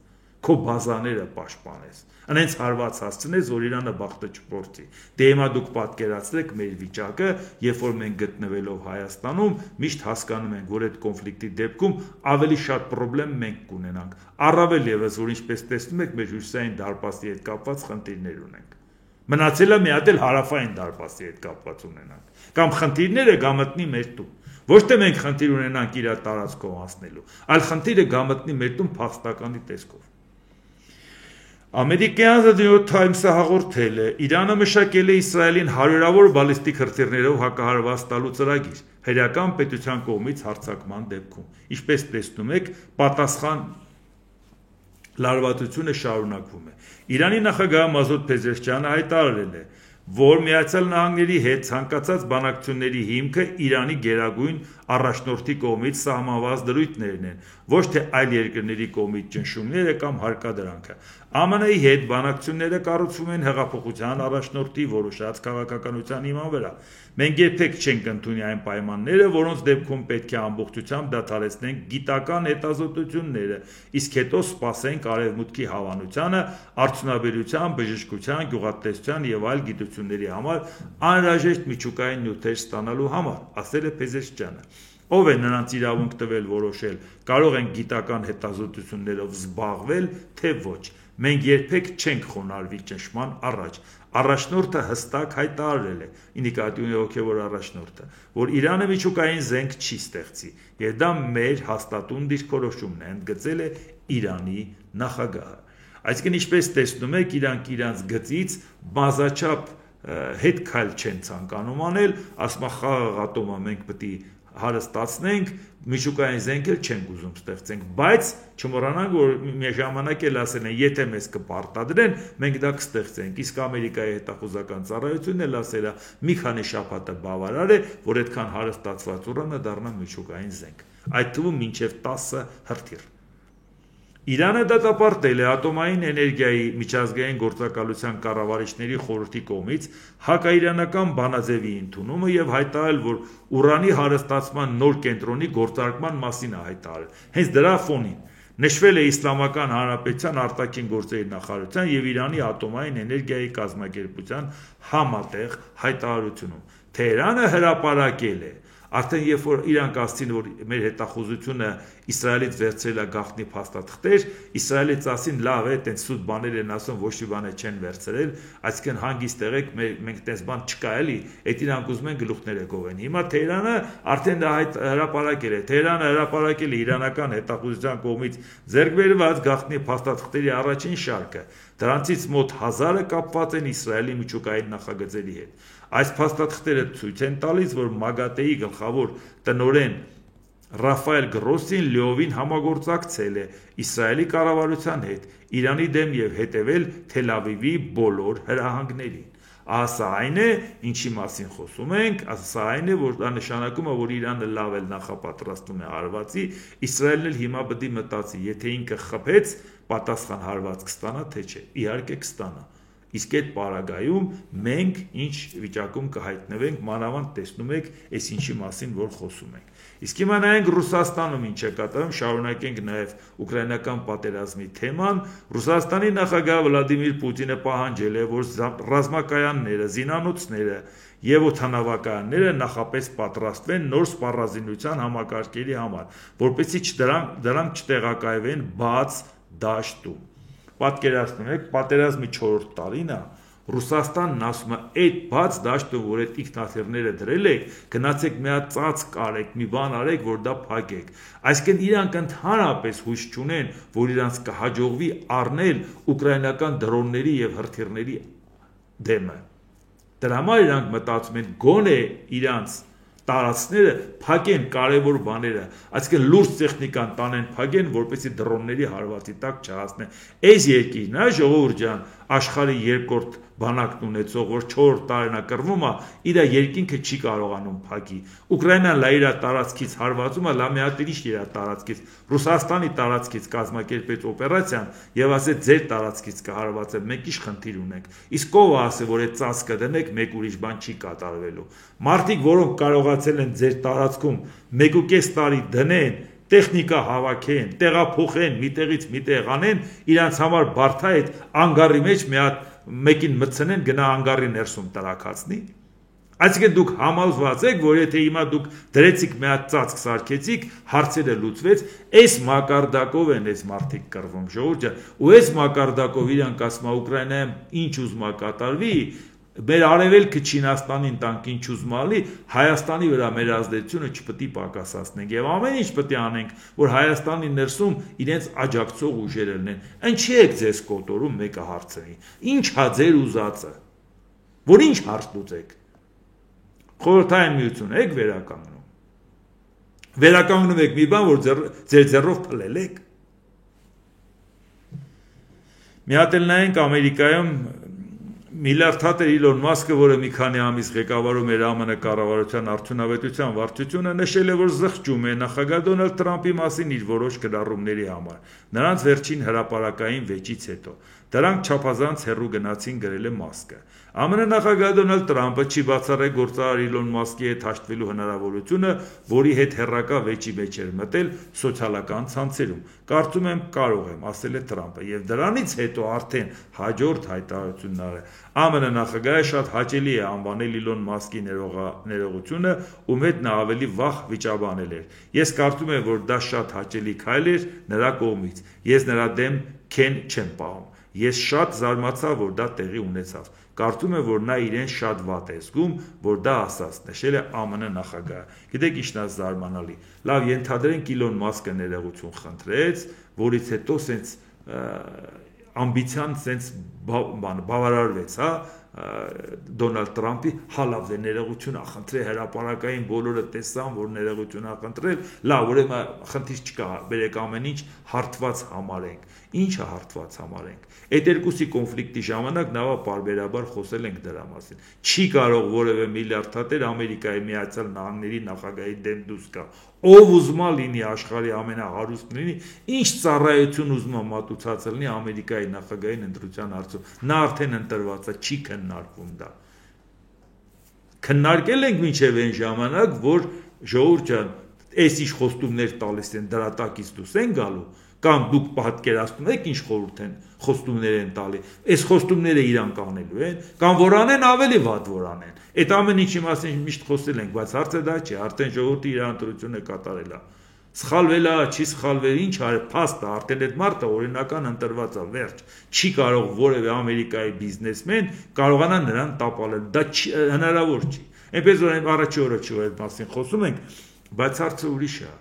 քո բազաները պաշտպանես, անենց հարված հասցնես, որ Իրանը բախտը չփորձի։ Դե հիմա դուք պատկերացրեք մեր վիճակը, երբ որ մենք գտնվելով Հայաստանում, միշտ հասկանում ենք, որ այդ կոնֆլիկտի դեպքում ավելի շատ խնդիրներ մենք կունենանք։ Առավել եւս, որ ինչպես տեսնում եք, մեր հյուսիսային դարպասի հետ կապված խնդիրներ ունենք։ Մնացել է մի հատ էլ հարավային դարպասի հետ կապված ունենանք։ Կամ խնդիրները գամտնի մեր տուն։ Ոչ թե մենք խնդիր ունենանք իր տարածքով անցնելու, այլ խնդիրը գամտնի մեր տուն փախստականի տեսքով։ Ամերիկյան The New York Times-ը հաղորդել է, Իրանը մշակել է Իսրայելին հարյուրավոր բալիստիկ հրթիռներով հակահարված տալու ծրագիր, հերական պետության կողմից հարձակման դեպքում։ Ինչպես տեսնում եք, պատասխան լարվածությունը շարունակվում է։ Իրանի նախագահ Մազուդ Փեզեշքյանը հայտարարել է, որ Միացյալ Նահանգների հետ ցանկացած բանակցությունների հիմքը Իրանի գերագույն առաջնորդի կողմից սահմանված դրույթներն են, ոչ թե այլ երկրների կողմից ճնշումները կամ հարկադրանքը։ ԱՄՆ-ի հետ բանակցությունները կառուցվում են հեղափոխության առաջնորդի որոշած քաղաքականության հիման վրա։ Մենք երբեք չենք ընդունի այն պայմանները, որոնց դեպքում պետք է ամբողջությամբ դադարեցնենք գիտական հետազոտությունները, իսկ հետո սպասենք արևմուտքի հավանությանը, արդյունաբերության, բժշկության, գյուղատնտեսության եւ այլ գիտությունների համար անհրաժեշտ միջուկային նյութեր ստանալու համար, ասել է Փեզեշքյանը։ Ով է նրանց իրավունք տվել որոշել, կարող են գիտական հետազոտություններով զբաղվել, թե ոչ։ Մենք երբեք չենք խոնարհվի ճնշման առաջ։ Առաջնորդը հստակ հայտարարել է, ինքնատիպ հոգևոր առաջնորդը, որ Իրանը միջուկային զենք չի ստեղծի, եւ դա մեր հաստատուն դիրքորոշումն է, ընդգծել է Իրանի նախագահը։ Այսինքն ինչպես տեսնում եք, իրանք իրանց գծից բազաչափ հետ քայլ չեն ցանկանում անել, ասում է խաղաղ ատոմը մենք պետք է հարստացնենք, միջուկային զենքեր չենք ուզում ստեղծենք, բայց չմոռանանք, որ մի ժամանակ էլ ասել են, եթե մեզ կպարտադրեն, մենք դա կստեղծենք, իսկ Ամերիկայի հետախուզական ծառայությունն էլ ասել է, մի քանի շաբաթը բավարար է, որ այդքան հարստացված ուրանը դառնա միջուկային զենք, այդ թվում մինչև 10 հրթիռ։ Իրանը դատապարտել է ատոմային էներգիայի միջազգային գործակալության կառավարիչների խորհրդի կողմից հակաիրանական բանաձևի ընդունումը եւ հայտարարել, որ ուրանի հարստացման նոր կենտրոնի գործարկման մասին է հայտարարել։ Հենց դրա ֆոնին նշվել է Իսլամական Հանրապետության արտաքին գործերի նախարարության եւ Իրանի ատոմային էներգիայի կազմակերպության համատեղ հայտարարությունում։ Թեհրանը հրապարակել է Արդեն երբ որ իրանք ասցին, որ մեր հետախուզությունը Իսրայելից վերցրել է գաղտնի փաստաթղթեր, Իսրայելից ասին լավ է, տենց սուտ բաներ են ասում, ոչ մի բան չեն վերցրել, այսինքն հանգիստ եղեք, մենք տենց բան չկա էլի, այդ իրանք ուզում են գլուխները գովեն։ Հիմա Թեհրանը արդեն դա հրապարակել է, Թեհրանը հրապարակել է իրանական հետախուզության կողմից ձեռք բերված գաղտնի փաստաթղթերի առաջին շարքը, դրանցից մոտ 1000-ը կապված են Իսրայելի միջուկային նախագծերի հետ։ Այս փաստաթղթերը ցույց են տալիս, որ ՄԱԳԱՏԵ-ի գլխավոր տնօրեն Ռաֆայել Գրոսին լիովին համագործակցել է Իսրայելի կառավարության հետ Իրանի դեմ եւ հետեւել Թել Ավիվի բոլոր հրահանգներին։ Ասա այն է, ինչի մասին խոսում ենք, ասա այն է, որ դա նշանակում է, որ Իրանը լավ էլ նախապատրաստում է հարվածի, Իսրայելն էլ հիմա պետք է մտածի, եթե ինքը խփեց, պատասխան հարված կստանա, թե չէ։ Իհարկե կստանա։ Իսկ այդ պարագայում մենք ինչ վիճակում կհայտնվենք, մանավանդ տեսնում եք, այս ինչի մասին որ խոսում ենք։ Իսկ հիմա նայենք Ռուսաստանում ինչ է կատարվում, շարունակենք նաև ուկրաինական պատերազմի թեման։ Ռուսաստանի նախագահ Վլադիմիր Պուտինը պահանջել է, որ ռազմակայանները, զինանոցները եւ օդանավակայանները նախապես պատրաստվեն նոր սպառազինության համակարգերի համար, որպեսզի դրանք չտեղակայվեն բաց դաշտում։ Պատկերացնում եք, պատերազմի 4-րդ տարին է, Ռուսաստանն ասում է, այդ բաց դաշտը, որ այդ ինքնաթիռները դրել եք, գնացեք մի հատ ծածկ արեք, մի բան արեք, որ դա փակեք։ Այսինքն իրանք ընդհանրապես հույս չունեն, որ իրանք կհաջողվի առնել ուկրաինական դրոնների եւ հրթիռների դեմը։ Դրա համար իրանք մտածում են գոնե իրանք տարածքները փակեն կարևոր բաները, այսինքն լուրջ տեխնիկան տանեն փակեն, որպեսզի դրոնների հարվածի տակ չհասնեն։ Այս երկիրն է, ժողովուրդ ջան, աշխարհի երկրորդ բանակն ունեցող, որ 4 տարին է կռվում է, իր երկինքը չի կարողանում փակի։ Ուկրաինան լա իր տարածքից հարվածում է, լա մի հատ իր տարածքից, Ռուսաստանի տարածքից կազմակերպեց օպերացիան եւ ասեց ձեր տարածքից կհարվածեմ, մենք ինչ խնդիր ունենք։ Իսկ ով ասե, որ այդ ծածկը դնեք, մեկ ուրիշ բան չի կատարվելու։ Մարդիկ, որոնք կարողացել են ձեր տարածքում 1.5 տարի դնեն, տեխնիկա հավաքեն, տեղափոխեն, միտեղից միտեղ անեն, իրանց համար բարդ է այդ անգարի մեջ մի հատ մեկին մտցնեն, գնա անգարի ներսում տրակացնի։ Այսինքն դուք համոզված եք, որ եթե հիմա դուք դրեցիք մի հատ ծածկ սարքեցիք, հարցերը լուծվեց, այս մակարդակով են այս մարդիկ կռվում, ժողովուրդ ջան, ու այս մակարդակով իրանք ասում են Ուկրաինայում ինչ ուզում է կատարվի, մեր արևելքը Չինաստանին տանք ինչ ուզում ալի, Հայաստանի վրա մեր ազդեցությունը չպետք է պակասացնենք եւ ամեն ինչ պետք է անենք, որ Հայաստանի ներսում իրենց աջակցող ուժերը լինեն։ Ինչի եք ձեզ կոտորում մեկը հարցնի։ Ինչ հա ձեր ուզածը։ Որ ինչ հարց լուծեք։ Խորհրդային միություն եք վերականգնում։ Վերականգնում եք մի բան, որ ձեր ձեռով փլել եք։ Մի հատ էլ նայենք Ամերիկայում միլիարդատեր Իլոն Մասկը, որը մի քանի ամիս ղեկավարում էր ԱՄՆ կառավարության արդյունավետության վարչությունը, նշել է, որ զղջում է նախագահ Դոնալդ Տրամփի մասին իր որոշ գրառումների համար, նրանց վերջին հրապարակային վեճից հետո։ Դրանք չափազանց հեռու գնացին, գրել է Մասկը։ ԱՄՆ նախագահ Դոնալդ Տրամփը չի բացառել գործարար Իլոն Մասկի հետ հաշտվելու հնարավորությունը, որի հետ հեռակա վեճի մեջ էր մտել սոցիալական ցանցերում։ Կարծում եմ կարող եմ, ասել է Տրամփը, եւ դրանից հետո արդեն հաջորդ հայտարարությունն արել։ ԱՄՆ նախագահը շատ հաճելի է անվանել Իլոն Մասկի ներողությունը, ում հետ նա ավելի վաղ վիճաբանել էր։ Ես կարծում եմ, որ դա շատ հաճելի քայլ էր նրա կողմից։ Ես նրա դեմ քեն չեմ պահում։ Ես շատ զարմացա, որ դա տեղի ունեցավ։ Կարծում եմ, որ նա իրեն շատ վատ է զգում, որ դա ասաց, նշել է ԱՄՆ նախագահը։ Գիտեք ինչն է զարմանալի։ Լավ, ենթադրենք Իլոն Մասկը ներողություն խնդրեց, որից հետո սենց ամբիցիան սենց բավարարվեց, հա, Դոնալդ Տրամփի հալավ դե ներողություն ախնդրել հրապարակային բոլորը տեսան, որ ներողություն ախնդրել, լավ, ուրեմն խնդիր չկա, բերեք ամեն ինչ հարթված համարենք։ Ինչը հարթված համարենք։ Այդ երկուսի կոնֆլիկտի ժամանակ նավա պարբերաբար խոսել ենք դրա մասին։ Չի կարող որևէ միլիարդատեր Ամերիկայի Միացյալ Նահանգների նախագահի դեմ դուրս գա։ Ով ուզում է լինի աշխարհի ամենահարուստն լինի, ինչ ծառայություն ուզում է մատուցած լինի Ամերիկայի նախագահային ընտրության հարցում։ Նա արդեն ընտրված է, չի քննարկվում դա։ Քննարկել ենք մինչև այն ժամանակ, որ ժողովուրդ ջան, այս ինչ խոստումներ տալիս են, դրա տակից դուրս են գալու, կամ դուք պատկերացնում եք ինչ խորհուրդ են խոստումներ են տալի, այս խոստումները իրանք անելու են, կամ որ անեն ավելի վատ որ անեն։ Այդ ամեն ինչի մասին միշտ խոսել ենք, բայց հարցը դա չի, արդեն ժողովուրդը իր ընտրությունը կատարել է։ Սխալվել է, չի սխալվել, ինչ արել, փաստ է, արդեն այդ մարդը օրինական ընտրված է, վերջ։ Չի կարող որևէ Ամերիկայի բիզնեսմեն կարողանա նրան տապալել, դա հնարավոր չի։ Այնպես որ առաջի օրը չի որ այդ մասին խոսում ենք, բայց հարցը ուրիշ է։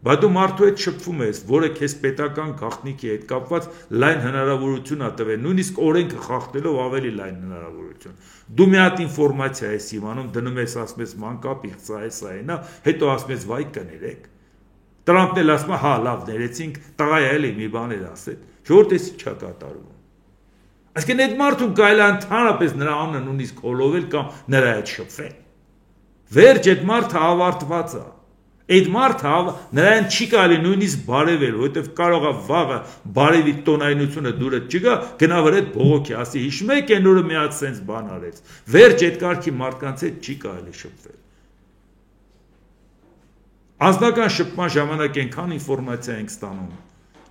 Բայց դու մարդու հետ շփվում ես, որը քեզ պետական գաղտնիքի հետ կապված լայն հնարավորություն է տվել, նույնիսկ օրենքը խախտելով ավելի լայն հնարավորություն։ Դու մի հատ ինֆորմացիա ես իմանում, դնում ես, ասում ես մանկապ, իղծա է, սա է, նա, հետո ասում ես վայ կներեք։ Տրամփն էլ ասում է, հա, լավ, ներեցինք, տղա էլի մի բաներ ասել։ Ժողովուրդը չա կատարում։ Այսինքն այդ մարդուն կարելի է ընդհանրապես նրա անունը նույնիսկ հոլովել կամ նրա հետ շփվել։ Վերջ այդ մարդը ավարտված է։ Այդ մարդը նրան չի կարելի նույնիսկ բարևել, որովհետև կարող է վաղը բարևի տոնայնությունը դուրը չգա, գնա վրա այդ բողոքի, ասի հիշում եք այն օրը մի հատ սենց բան արեց։ Վերջ այդ կարգի մարդկանց հետ չի կարելի շփվել։ Անձնական շփման ժամանակ այնքան ինֆորմացիա ենք ստանում։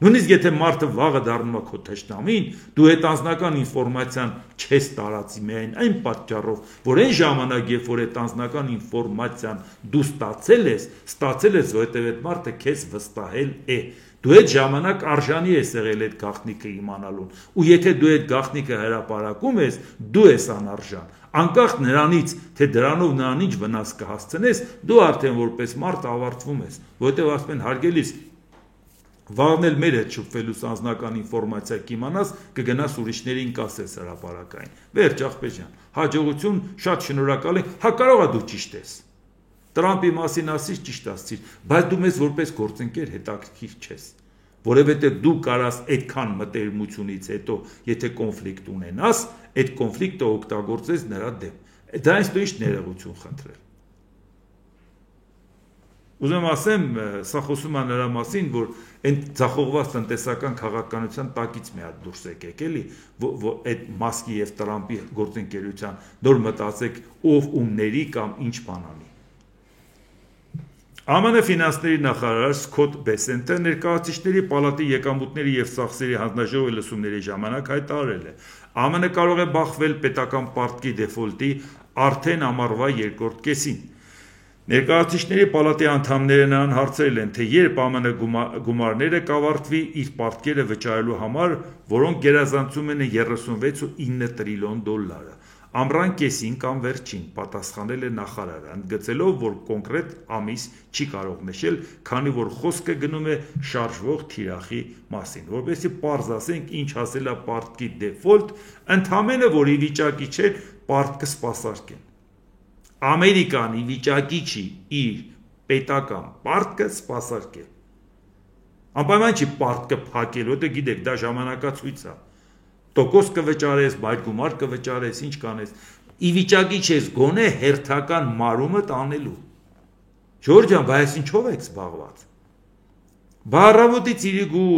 Նույնիսկ եթե մարդը վաղը դառնում է քո թշնամին, դու այդ անձնական ինֆորմացիան չես տարածի միայն այն պատճառով, որ այն ժամանակ, երբ որ այդ անձնական ինֆորմացիան դու ստացել ես, որովհետև այդ մարդը քեզ վստահել է։ Դու այդ ժամանակ արժանի ես եղել այդ գաղտնիքը իմանալուն, ու եթե դու այդ գաղտնիքը հրապարակում ես, դու ես անարժան, անկախ նրանից, թե դրանով նրան ինչ վնաս կհասցնես, դու արդեն որպես մարդ ավարտվում ես, որտեղ ասում են հարգելիս, վաղն էլ մեր հետ շփվելուց անձնական ինֆորմացիա կիմանաս, կգնաս ուրիշներին կասես հրապարակային, վերջ աղբեր ջան, հաջողություն, շատ շնորհակալ եմ, հա կարող է դու ճիշտ ես, Տրամպի մասին ասիր ճիշտ ասիր, բայց դու մեզ որպես գործընկեր հետաքրքիր չես, որովհետև դու կարաս այդքան մտերմությունից հետո, եթե կոնֆլիկտ ունենաս, այդ կոնֆլիկտը օգտագործես նրա դեմ, դա ինձ դու ինչ ներողություն խնդրել։ Ուզում ասեմ, սա խոսում է նրա մասին, որ այն ձախողված տնտեսական քաղաքականության տակից մի հատ դուրս եկեք, էլի, այդ Մասկի եւ Տրամպի գործընկերության, նոր մտածեք ով ումների կամ ինչ բան անի։ ԱՄՆ ֆինանսների նախարար Սքոթ Բեսենտը ներկայացուցիչների պալատի եկամուտների եւ ծախսերի հանձնաժողովի լսումների ժամանակ հայտարարել է. ԱՄՆ կարող է բախվել պետական պարտքի դեֆոլտի արդեն ամառվա երկրորդ կեսին։ Ներկայացուցիչների պալատի անդամները նրան հարցրել են, թե երբ ԱՄՆ գումարները կավարտվի իր պարտքերը վճարելու համար, որոնք գերազանցում են 36.9 տրիլիոն դոլարը։ Ամռան կեսին կամ վերջին պատասխանել է նախարարը, ընդգծելով, որ կոնկրետ ամիս չի կարող նշել, քանի որ խոսքը գնում է շարժվող թիրախի մասին, որովհետեւ պարզ ասենք, ինչ ասել է պարտքի դեֆոլտ, ընդհանրապես որ ի վիճակի չէ պարտքը սպասարկեն։ Ամերիկան ի վիճակի չի իր պետական պարտքը սպասարկել։ Անպայման չի պարտքը փակել, որտեղ գիտեք, դա ժամանակացույց է։ Տոկոս կվճարես, բայր գումար կվճարես, ինչ կանես, ի վիճակի չես գոնե հերթական մարումը տանելու։ Ժորժ ջան, բայց ինչով եք զբաղված։ Բառավոտից իրիկու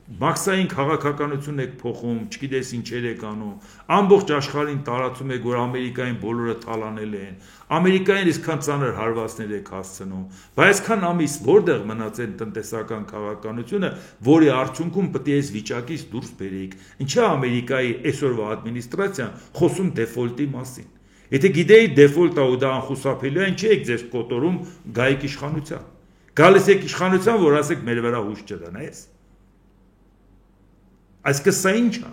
մաքսային քաղաքականություն եք փոխում, չգիտես ինչեր եք անում, ամբողջ աշխարհին տարածում եք, որ Ամերիկային բոլորը թալանել են, Ամերիկային այսքան ծանր հարվածներ եք հասցնում, բայց այսքան ամիս որտեղ մնացել տնտեսական քաղաքականությունը, որի արդյունքում պետք է այս վիճակից դուրս բերեիք։ Ինչա Ամերիկայի այսօրվա ադմինիստրացիան խոսում դեֆոլտի մասին։ Եթե գիտեի դեֆոլտը ու դա անխուսափելի է, ինչի եք ձեզ կոտորում գայիք իշխանության։ Գալիս եք իշխանության, որ ասեք մեր վրա հույս չդնես։ Այսինքն սա ինչ է,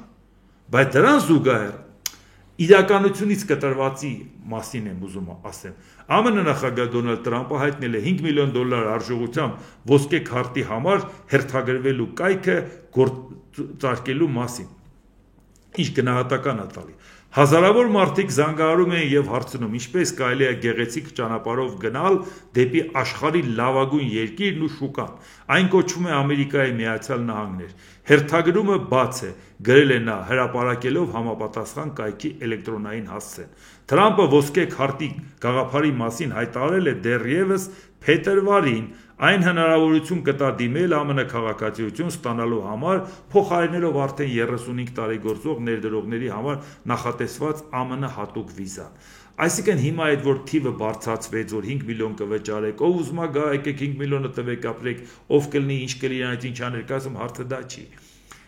բայց դրան զուգահեռ իրականությունից կտրվածի մասին եմ ուզում ասեմ։ ԱՄՆ նախագահ Դոնալդ Տրամպը հայտնել է 5 միլիոն դոլար արժողությամբ ոսկե քարտի համար հերթագրվելու կայքը գործարկելու մասին։ Ինչ գնահատական է տալի։ Հազարավոր մարդիկ զանգահարում են եւ հարցնում, ինչպես կարելի է գեղեցիկ ճանապարհով գնալ դեպի աշխարհի լավագույն երկիրն ու շուկան։ Այն կոչվում է Ամերիկայի Միացյալ Նահանգներ։ Հերթագրումը բաց է, գրել է նա, հրապարակելով համապատասխան կայքի էլեկտրոնային հասցեն։ Թրամպը ոսկե քարտի գաղափարի մասին հայտարարել է դեռևս փետրվարին, այն հնարավորություն կտա դիմել ԱՄՆ քաղաքացիություն ստանալու համար, փոխարինելով արդեն 35 տարի գործող ներդրողների համար նախատեսված ԱՄՆ հատուկ վիզան։ Այսինքն հիմա այդ որ թիվը բարձրացվեց, որ 5 միլիոն կվճարեք, ով ուզում է գա, եկեք 5 միլիոնը տվեք, ապրեք, ով կլինի, ինչ կլինի, այդ ինչ աներկայացում հարցը դա չի։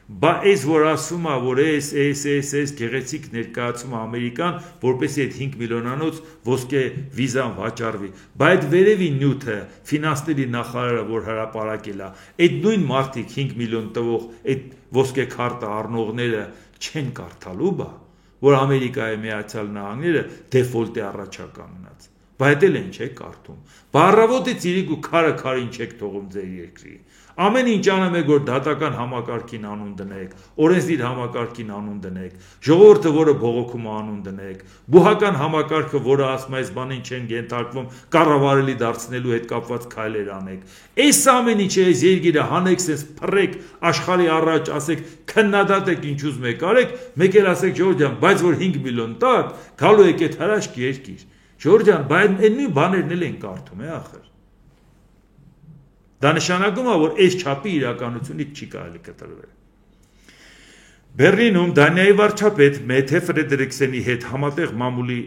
Բա այս որ ասում է, որ այս գեղեցիկ ներկայացում Ամերիկան, որպեսզի այդ 5 միլիոնանոց ոսկե վիզան վաճառվի։ Բա այդ վերևի նյութը ֆինանսների նախարարը որ հրապարակել է, այդ նույն մարդիկ 5 միլիոն տվող այդ ոսկե քարտը առնողները չեն կարդալու բա, որ Ամերիկայի Միացյալ Նահանգները դեֆոլտի առաջակա մնաց։ Բա դա էլ են չեք կարդում։ Բառավոտից իրիկու քարը քարին չեք թողում ձեր երկրի։ Ամեն ինչ անում եք, որ դատական համակարգին անուն դնեք, օրենսդիր համակարգին անուն դնեք, ժողովուրդը, որը բողոքում է անուն դնեք, բուհական համակարգը, որը ասում է այս բանին չեն ենթարկվում, կառավարելի դարձնելու հետ կապված քայլեր անեք։ Այս ամեն ինչը այս երկիրը հանեք, sense փռեք աշխարհի առաջ, ասեք քննադատեք ինչ ուզում եք արեք, մեկ էլ ասեք Ժորժ ջան, բայց որ 5 միլիոն տակ, գալու եք այդ հրաշք երկիր։ Ժորժ ջան, բայց այդ նույն բաներն էլ են կարդում, ախր։ Դա նշանակում է, որ այս չափի իրականությունից չի կարելի կտրվել։ Բեռլինում Դանիայի վարչապետ Մեթե Ֆրեդերիկսենի հետ համատեղ մամուլի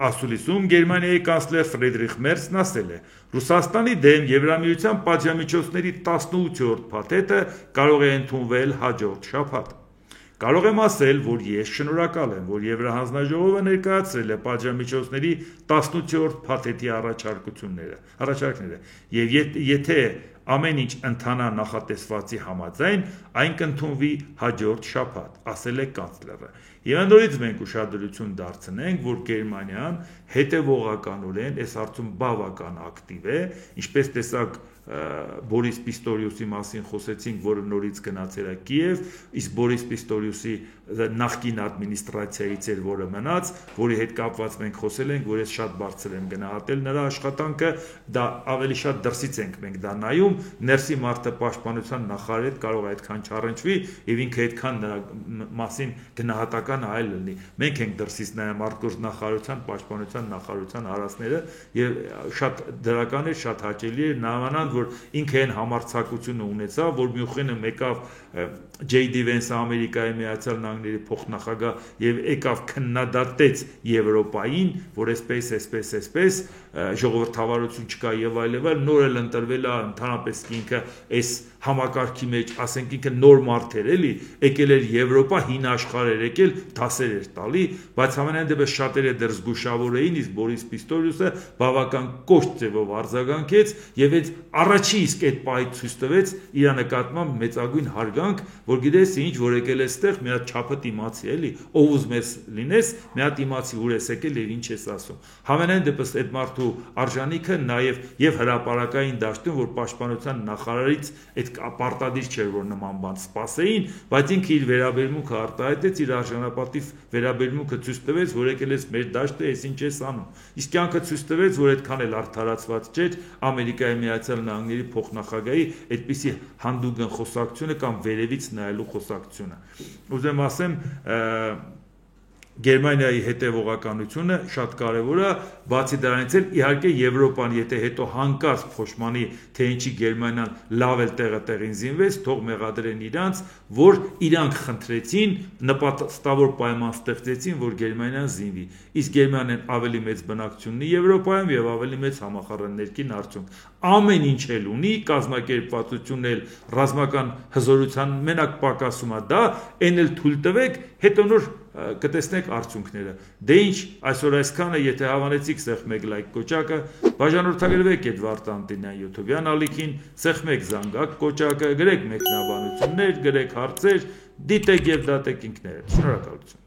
ասուլիսում Գերմանիայի կանցլեր Ֆրիդրիխ Մերցն ասել է. Ռուսաստանի դեմ Եվրամիության պատժամիջոցների 18-րդ փաթեթը կարող է ընդունվել հաջորդ շաբաթ։ Կարող եմ ասել, որ ես շնորհակալ եմ, որ Եվրահանձնաժողովը ներկայացրել է պատժամիջոցների 18-րդ փաթեթի առաջարկները, եւ եթե ամեն ինչ ընթանա նախատեսվածի համաձայն, այն կընդունվի հաջորդ շաբաթ, ասել է կանցլերը։ Եվ ընդորից մենք ուշադրություն դարձնենք, որ Գերմանիան հետևողականորեն այս հարցում բավական ակտիվ է, ինչպես տեսակ Բորիս Պիստորիուսի մասին խոսեցինք, որը նորից գնացել է Կիև, իսկ Բորիս Պիստորիուսի նախկին ադմինիստրացիայից էր, որը մնաց, որի հետ կապված մենք խոսել ենք, որ ես շատ բարձր եմ գնահատել նրա աշխատանքը, դա ավելի շատ դրսից ենք մենք դա նայում, ներսի մարդը պաշտպանության նախարար հետ կարող է այդքան չառնչվի եւ ինքը այդքան նրա մասին գնահատական այլ լինի։ Մենք ենք դրսից նայում արտգործ նախարարության, պաշտպանության նախարարության հարցները եւ շատ դրական է, շատ հաճելի է նամանալ, որ ինքը այն համարձակությունը ունեցավ, որ Մյունխենը մեկավ J.D. Vance-ը Ամերիկայի Միացյալ Նահանգների փոխնախագահ եւ եկավ քննադատեց Եվրոպային, որ այսպես ժողովրդավարություն չկա եւ այլ, նոր էլ ընտրվել է ընդհանրապես ինքը այս համակարգի մեջ, ասենք ինքը նոր մարդ էր էլի, եկել էր Եվրոպա, հին աշխարհ էր եկել, դասեր էր տալի, բայց համենայն դեպս շատերը դեռ զգուշավոր էին, իսկ Բորիս Պիստորիուսը բավական կոշտ ձևով արձագանքեց եւ այդ առաջի իսկ այդ պահից ցույց տվեց իր նկատմամբ մեծագույն հարգանք, որ գիտես ինչ, որ եկել է այստեղ, մի հատ չափը իմացի էլի, ով ուզում ես լինես, մի հատ իմացի ուր ես եկել եւ ինչ ես ասում։ Համենայն դեպս այդ մարդու արժանիքը նաեւ հրապարակային դաշտում, որ պաշտպանության նախարարից այդ պարտադիր չէր, որ նման բան սպասեին, բայց ինքը իր վերաբերմունքը արտահայտեց, իր արժանապատիվ վերաբերմունքը ցույց տվեց, որ եկել ես մեր դաշտը, ես ինչ ես անում։ Իսկ կյանքը ցույց տվեց, որ այդքան էլ արդարացված չէր Ամերիկայի Միացյալ Նահանգների փոխնախագահի այդպիսի հանդուգն խոսակցությունը կամ վերևից նայելու խոսակցությունը։ Ուզեմ ասեմ, Գերմանիայի հետևողականությունը շատ կարևոր է, բացի դրանից էլ իհարկե Եվրոպան, եթե հետո հանկարծ փոշմանի, թե ինչի Գերմանիան լավ էլ տեղին զինվեց, թող մեղադրեն իրանց, որ իրանք խնդրեցին, նպատակավոր պայման ստեղծեցին, որ Գերմանիան զինվի։ Իսկ Գերմանիան ավելի մեծ բնակչություն ունի Եվրոպայում եւ ավելի մեծ համախառն ներքին արդյունք։ Ամեն ինչ էլ ունի, կազմակերպվածությունն էլ, ռազմական հզորության մենակ պակասում է դա, այն էլ թույլ տվեք, հետո նոր կտեսնեք արդյունքները։ Դե ինչ, այսօր այսքանը, եթե հավանեցիք, սեղմեք լայք կոճակը, բաժանորդագրվեք այդ Վարդանտինյան YouTube-յան ալիքին, սեղմեք զանգակ կոճակը, գրեք մեկնաբանություններ, գրեք հարցեր, դիտեք եւ դատեք ինքներդ։ Շնորհակալություն։